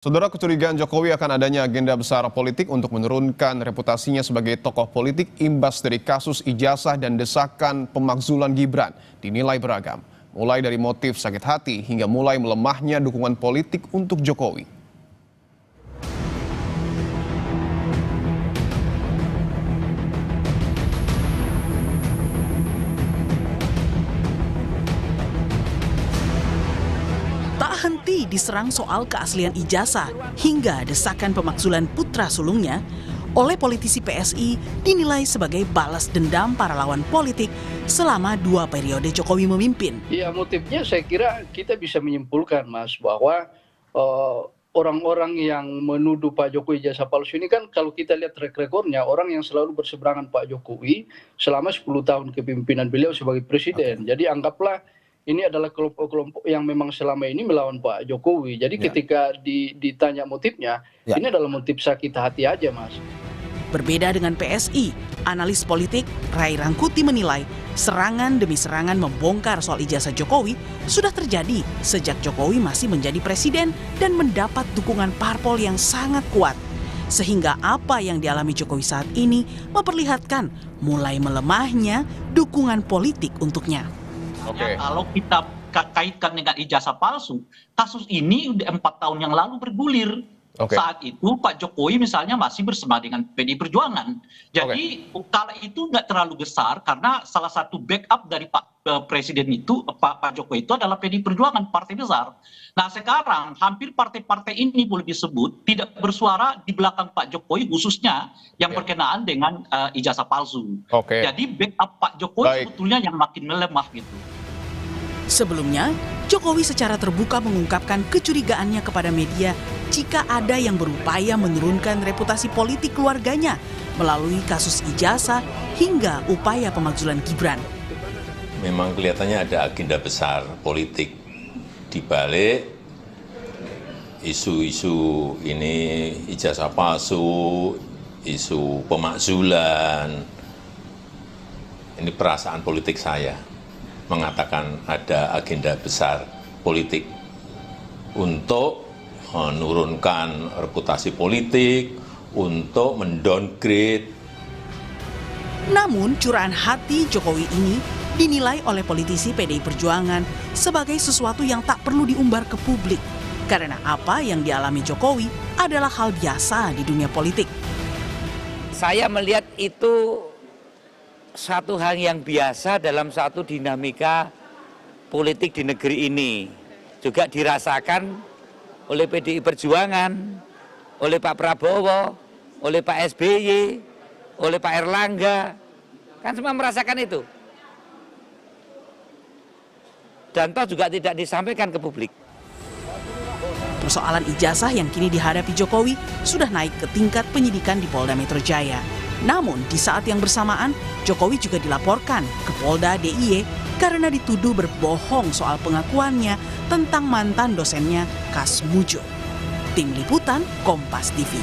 Saudara, kecurigaan Jokowi akan adanya agenda besar politik untuk menurunkan reputasinya sebagai tokoh politik imbas dari kasus ijazah dan desakan pemakzulan Gibran dinilai beragam. Mulai dari motif sakit hati hingga mulai melemahnya dukungan politik untuk Jokowi. Tak henti diserang soal keaslian ijazah hingga desakan pemakzulan putra sulungnya oleh politisi PSI dinilai sebagai balas dendam para lawan politik selama 2 periode Jokowi memimpin. Ya, motifnya saya kira kita bisa menyimpulkan, Mas, bahwa orang-orang yang menuduh Pak Jokowi ijazah palsu ini kan kalau kita lihat track recordnya, orang yang selalu berseberangan Pak Jokowi selama 10 tahun kepemimpinan beliau sebagai presiden. Jadi anggaplah ini adalah kelompok-kelompok yang memang selama ini melawan Pak Jokowi. Jadi ketika ditanya motifnya, ini adalah motif sakit hati aja, Mas. Berbeda dengan PSI, analis politik Ray Rangkuti menilai serangan demi serangan membongkar soal ijazah Jokowi sudah terjadi sejak Jokowi masih menjadi presiden dan mendapat dukungan parpol yang sangat kuat. Sehingga apa yang dialami Jokowi saat ini memperlihatkan mulai melemahnya dukungan politik untuknya. Kalau kita kaitkan dengan ijazah palsu, kasus ini udah 4 tahun yang lalu bergulir. Saat itu Pak Jokowi misalnya masih bersama dengan PDI Perjuangan. Jadi kala itu nggak terlalu besar karena salah satu backup dari Pak Presiden itu, Pak Jokowi itu adalah PDI Perjuangan, partai besar. Nah sekarang hampir partai-partai ini boleh disebut tidak bersuara di belakang Pak Jokowi khususnya yang berkenaan dengan ijazah palsu. Jadi backup Pak Jokowi sebetulnya yang makin melemah gitu. Sebelumnya, Jokowi secara terbuka mengungkapkan kecurigaannya kepada media jika ada yang berupaya menurunkan reputasi politik keluarganya melalui kasus ijazah hingga upaya pemakzulan Gibran. Memang kelihatannya ada agenda besar politik di balik isu-isu ini, ijazah palsu, isu pemakzulan. Ini perasaan politik saya mengatakan ada agenda besar politik untuk menurunkan reputasi politik, untuk mendowngrade. Namun curahan hati Jokowi ini dinilai oleh politisi PDI Perjuangan sebagai sesuatu yang tak perlu diumbar ke publik. Karena apa yang dialami Jokowi adalah hal biasa di dunia politik. Saya melihat itu satu hal yang biasa dalam satu dinamika politik di negeri ini. Juga dirasakan oleh PDI Perjuangan, oleh Pak Prabowo, oleh Pak SBY, oleh Pak Erlangga. Kan semua merasakan itu. Dan toh juga tidak disampaikan ke publik. Persoalan ijazah yang kini dihadapi Jokowi sudah naik ke tingkat penyidikan di Polda Metro Jaya. Namun di saat yang bersamaan, Jokowi juga dilaporkan ke Polda DIY karena dituduh berbohong soal pengakuannya tentang mantan dosennya Kas Mujo. Tim Liputan Kompas TV.